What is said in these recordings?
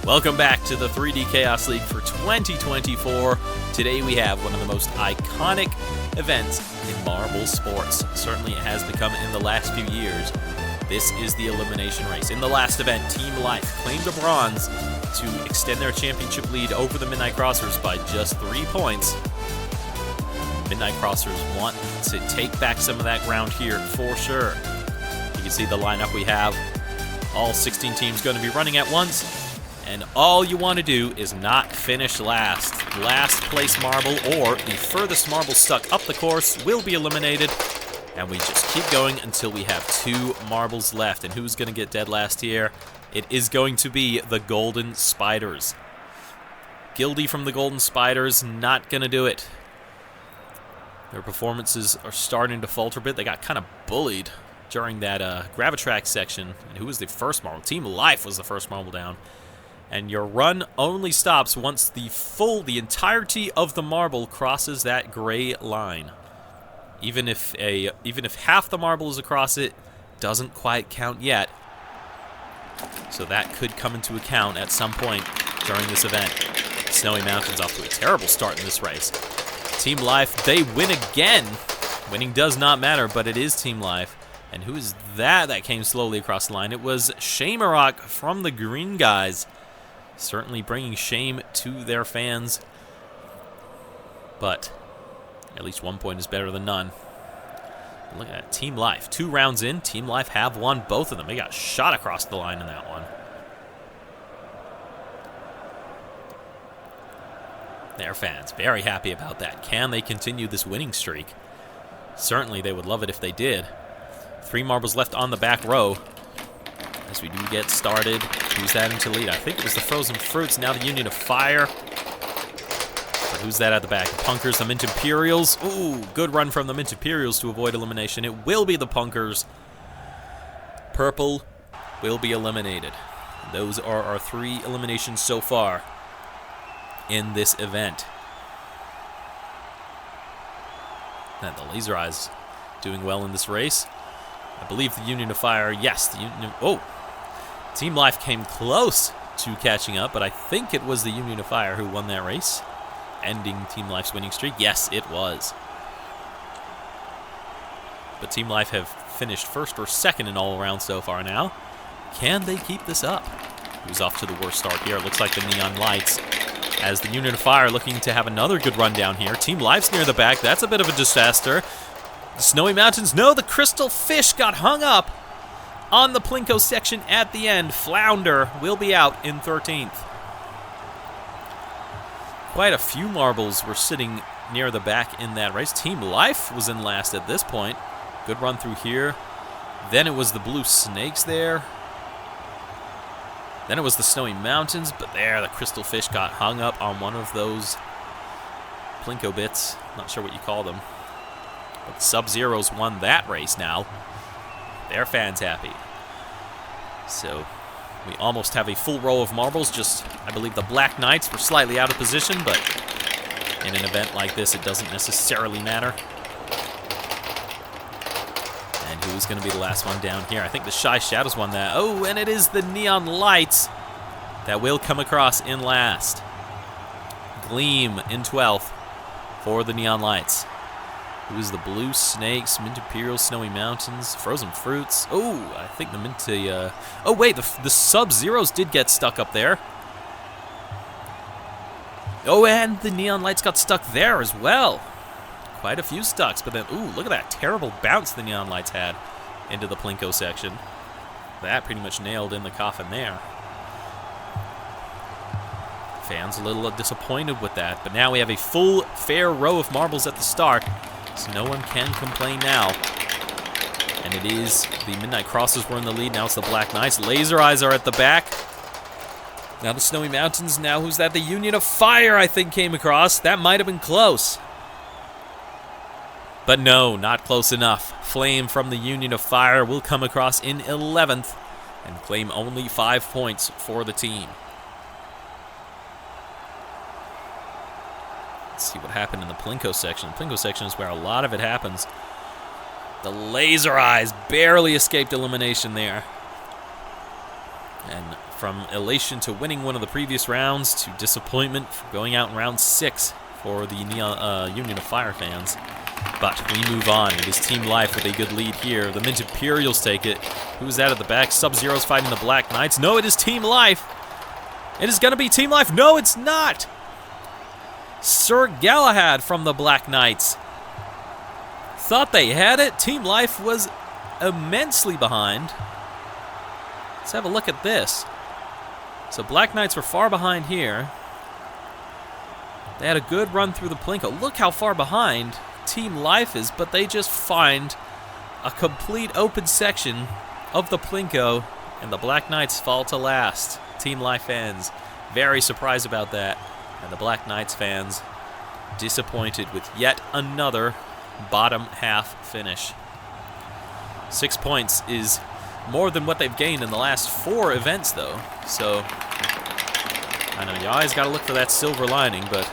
Welcome back to the 3D Chaos League for 2024. Today we have one of the most iconic events in marble sports. Certainly it has become in the last few years. This is the Elimination Race. In the last event, Team Life claimed a bronze to extend their championship lead over the Midnight Crossers by just 3 points. Midnight Crossers want to take back some of that ground here for sure. You can see the lineup we have. All 16 teams going to be running at once. And all you want to do is not finish last. Last place marble or the furthest marble stuck up the course will be eliminated. And we just keep going until we have 2 marbles left. And who's going to get dead last here? It is going to be the Golden Spiders. Gildy from the Golden Spiders, not going to do it. Their performances are starting to falter a bit. They got kind of bullied during that Gravitrack section. And who was the first marble? Team Life was the first marble down. And your run only stops once the entirety of the marble crosses that gray line. Even if half the marble is across it, doesn't quite count yet. So that could come into account at some point during this event. Snowy Mountains off to a terrible start in this race. Team Life, they win again. Winning does not matter, but it is Team Life. And who is that came slowly across the line? It was Shamarok from the Green Guys. Certainly bringing shame to their fans. But at least 1 point is better than none. But look at that. Team Life. 2 rounds in. Team Life have won both of them. They got shot across the line in that one. Their fans very happy about that. Can they continue this winning streak? Certainly they would love it if they did. 3 marbles left on the back row. As we do get started, who's that into lead? I think it was the Frozen Fruits, now the Union of Fire. But who's that at the back? The Punkers, the Mint Imperials. Ooh, good run from the Mint Imperials to avoid elimination. It will be the Punkers. Purple will be eliminated. Those are our 3 eliminations so far in this event. And the Laser Eyes doing well in this race. I believe the Union of Fire, yes, the Union of... Oh! Team Life came close to catching up, but I think it was the Union of Fire who won that race, ending Team Life's winning streak. Yes, it was. But Team Life have finished first or second in all rounds so far now. Can they keep this up? Who's off to the worst start here? It looks like the Neon Lights, as the Union of Fire looking to have another good run down here. Team Life's near the back. That's a bit of a disaster. The Snowy Mountains, no, the Crystal Fish got hung up on the Plinko section at the end. Flounder will be out in 13th. Quite a few marbles were sitting near the back in that race. Team Life was in last at this point. Good run through here. Then it was the Blue Snakes there. Then it was the Snowy Mountains, but there the Crystal Fish got hung up on one of those Plinko bits. Not sure what you call them. But Sub-Zero's won that race now. Their fans happy. So we almost have a full row of marbles. Just, I believe the Black Knights were slightly out of position, but in an event like this, it doesn't necessarily matter. And who's going to be the last one down here? I think the Shy Shadows won that. Oh, and it is the Neon Lights that will come across in last. Gleam in 12th for the Neon Lights. It was the Blue Snakes, Mint Imperial, Snowy Mountains, Frozen Fruits. Oh, I think the Mint... Oh, wait, the Sub-Zeros did get stuck up there. Oh, and the Neon Lights got stuck there as well. Quite a few stucks, but then... Ooh, look at that terrible bounce the Neon Lights had into the Plinko section. That pretty much nailed in the coffin there. Fans a little disappointed with that, but now we have a full, fair row of marbles at the start. So no one can complain now. And it is the Midnight Crossers were in the lead. Now it's the Black Knights. Laser Eyes are at the back. Now the Snowy Mountains. Now who's that? The Union of Fire, I think, came across. That might have been close. But no, not close enough. Flame from the Union of Fire will come across in 11th and claim only 5 points for the team. Let's see what happened in the Plinko section. The Plinko section is where a lot of it happens. The Laser Eyes barely escaped elimination there. And From elation to winning one of the previous rounds to disappointment for going out in round 6 for the Union of Fire fans. But we move on. It is Team Life with a good lead here. The Mint Imperials take it. Who's that at the back? Sub-Zero's fighting the Black Knights. No, it is Team Life. It is going to be Team Life. No, it's not. Sir Galahad from the Black Knights thought they had it. Team Life was immensely behind. Let's have a look at this. So Black Knights were far behind here. They had a good run through the Plinko. Look how far behind Team Life is, but they just find a complete open section of the Plinko, and the Black Knights fall to last. Team Life fans very surprised about that, and the Black Knights fans disappointed with yet another bottom half finish. 6 points is more than what they've gained in the last 4 events, though. So, I know you always got to look for that silver lining, but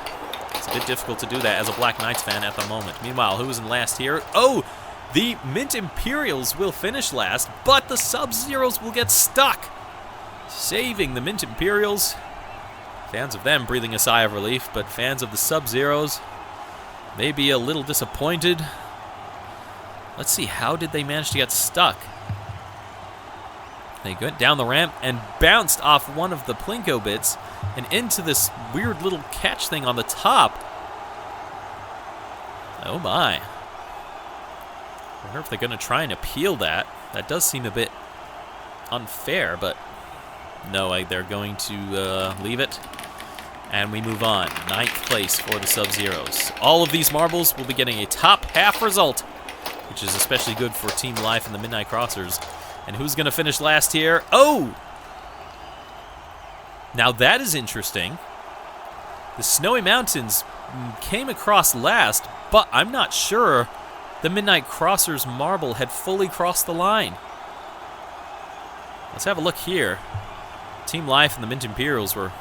it's a bit difficult to do that as a Black Knights fan at the moment. Meanwhile, who is in last here? Oh, the Mint Imperials will finish last, but the Sub-Zeros will get stuck, saving the Mint Imperials. Fans of them breathing a sigh of relief, but fans of the Sub-Zeros may be a little disappointed. Let's see, how did they manage to get stuck? They went down the ramp and bounced off one of the Plinko bits and into this weird little catch thing on the top. Oh my. I wonder if they're going to try and appeal that. That does seem a bit unfair, but no, they're going to leave it. And we move on. 9th place for the Sub-Zeros. All of these marbles will be getting a top half result, which is especially good for Team Life and the Midnight Crossers. And who's going to finish last here? Oh! Now that is interesting. The Snowy Mountains came across last, but I'm not sure the Midnight Crossers marble had fully crossed the line. Let's have a look here. Team Life and the Mint Imperials were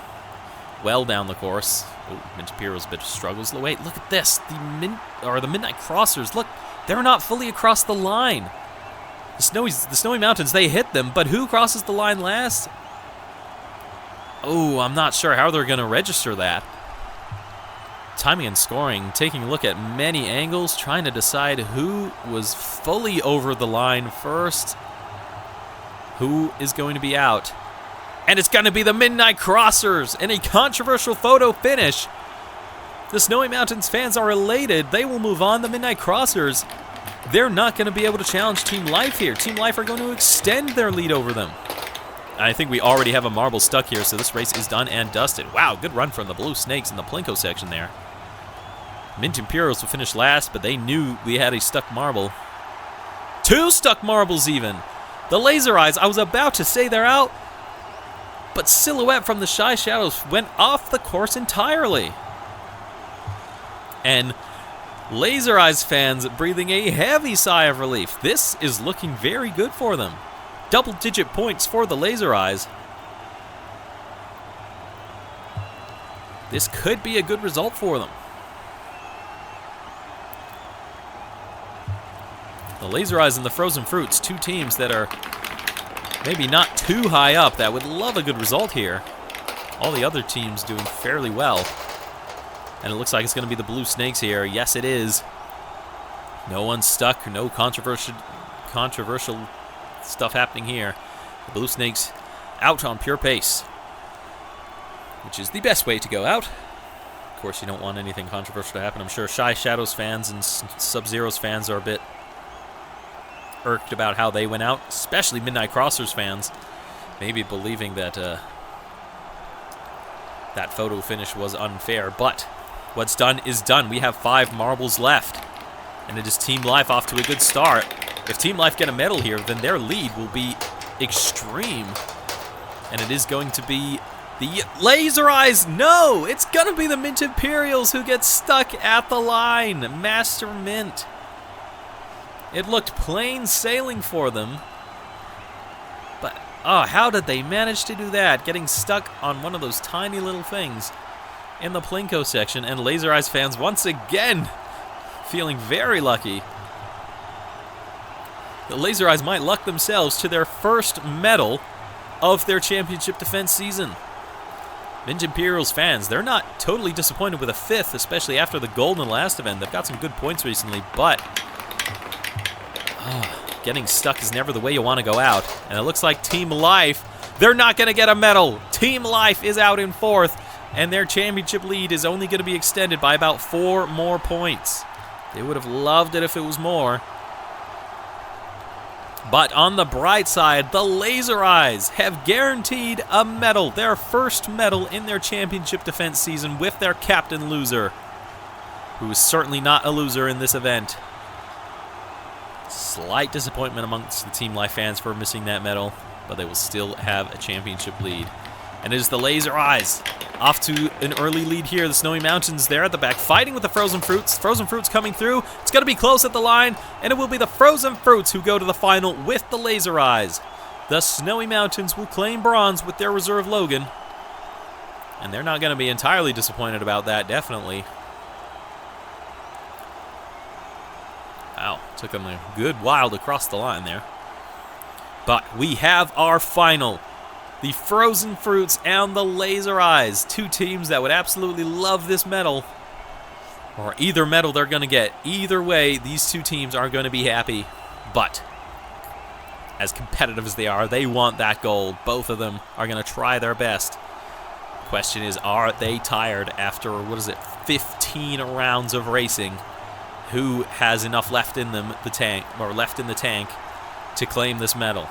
well down the course. Oh, Mint Imperials a bit of struggles. Wait, look at this. The Midnight Crossers, look, they're not fully across the line. The Snowy Mountains, they hit them, but who crosses the line last? Oh, I'm not sure how they're going to register that. Timing and scoring, taking a look at many angles, trying to decide who was fully over the line first. Who is going to be out? And it's going to be the Midnight Crossers in a controversial photo finish. The Snowy Mountains fans are elated. They will move on. The Midnight Crossers, they're not going to be able to challenge Team Life here. Team Life are going to extend their lead over them. I think we already have a marble stuck here, so this race is done and dusted. Wow, good run from the Blue Snakes in the Plinko section there. Mint Imperials will finish last, but they knew we had a stuck marble. 2 stuck marbles even. The Laser Eyes, I was about to say they're out, but Silhouette from the Shy Shadows went off the course entirely. And Laser Eyes fans breathing a heavy sigh of relief. This is looking very good for them. Double-digit points for the Laser Eyes. This could be a good result for them. The Laser Eyes and the Frozen Fruits, 2 teams that are maybe not too high up, that would love a good result here. All the other teams doing fairly well. And it looks like it's going to be the Blue Snakes here. Yes, it is. No one's stuck. No controversial stuff happening here. The Blue Snakes out on pure pace, which is the best way to go out. Of course, you don't want anything controversial to happen. I'm sure Shy Shadows fans and Sub-Zeros fans are a bit irked about how they went out, especially Midnight Crossers fans, maybe believing that that photo finish was unfair. But what's done is done. We have 5 marbles left, and it is Team Life off to a good start. If Team Life get a medal here, then their lead will be extreme, and it is going to be the Laser Eyes. No, it's going to be the Mint Imperials who get stuck at the line. Master Mint. It looked plain sailing for them, but how did they manage to do that? Getting stuck on one of those tiny little things in the Plinko section, and Laser Eyes fans once again feeling very lucky. The Laser Eyes might luck themselves to their first medal of their championship defense season. Ninja Imperials fans, they're not totally disappointed with a 5th, especially after the gold in the last event. They've got some good points recently, but getting stuck is never the way you want to go out. And it looks like Team Life, they're not going to get a medal. Team Life is out in 4th, and their championship lead is only going to be extended by about 4 more points. They would have loved it if it was more. But on the bright side, the Laser Eyes have guaranteed a medal, their first medal in their championship defense season with their captain loser, who is certainly not a loser in this event. Slight disappointment amongst the Team Life fans for missing that medal, but they will still have a championship lead. And it is the Laser Eyes off to an early lead here. The Snowy Mountains there at the back, fighting with the Frozen Fruits. Frozen Fruits coming through. It's going to be close at the line, and it will be the Frozen Fruits who go to the final with the Laser Eyes. The Snowy Mountains will claim bronze with their reserve Logan, and they're not going to be entirely disappointed about that, definitely. Wow, took them a good while to cross the line there. But we have our final. The Frozen Fruits and the Laser Eyes, 2 teams that would absolutely love this medal, or either medal they're going to get. Either way, these 2 teams are going to be happy, but as competitive as they are, they want that gold. Both of them are going to try their best. Question is, are they tired after, 15 rounds of racing? Who has enough left in them, left in the tank to claim this medal?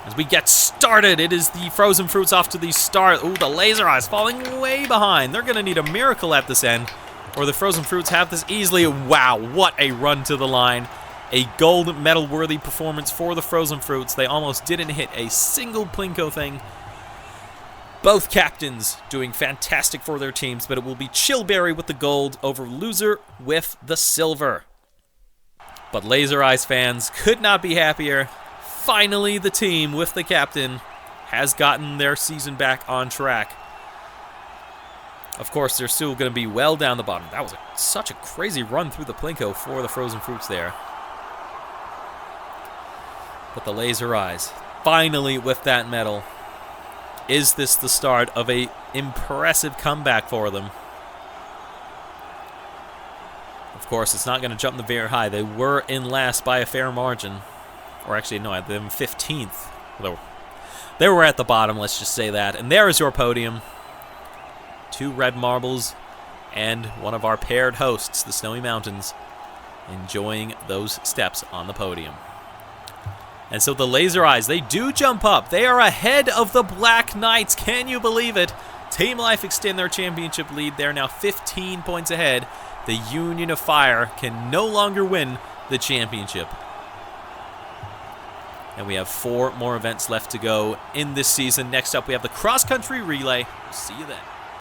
As we get started, it is the Frozen Fruits off to the start. Ooh, the Laser Eyes falling way behind. They're going to need a miracle at this end, or the Frozen Fruits have this easily. Wow, what a run to the line. A gold medal-worthy performance for the Frozen Fruits. They almost didn't hit a single Plinko thing. Both captains doing fantastic for their teams, but it will be Chillberry with the gold over Loser with the silver. But Laser Eyes fans could not be happier. Finally, the team with the captain has gotten their season back on track. Of course, they're still going to be well down the bottom. That was such a crazy run through the Plinko for the Frozen Fruits there. But the Laser Eyes, finally with that medal. Is this the start of an impressive comeback for them? Of course, it's not going to jump them very high. They were in last by a fair margin. Or actually, no, I had them 15th. They were at the bottom, let's just say that. And there is your podium. 2 red marbles and one of our paired hosts, the Snowy Mountains, enjoying those steps on the podium. And so the Laser Eyes, they do jump up. They are ahead of the Black Knights. Can you believe it? Team Life extend their championship lead. They're now 15 points ahead. The Union of Fire can no longer win the championship. And we have 4 more events left to go in this season. Next up, we have the cross-country relay. We'll see you then.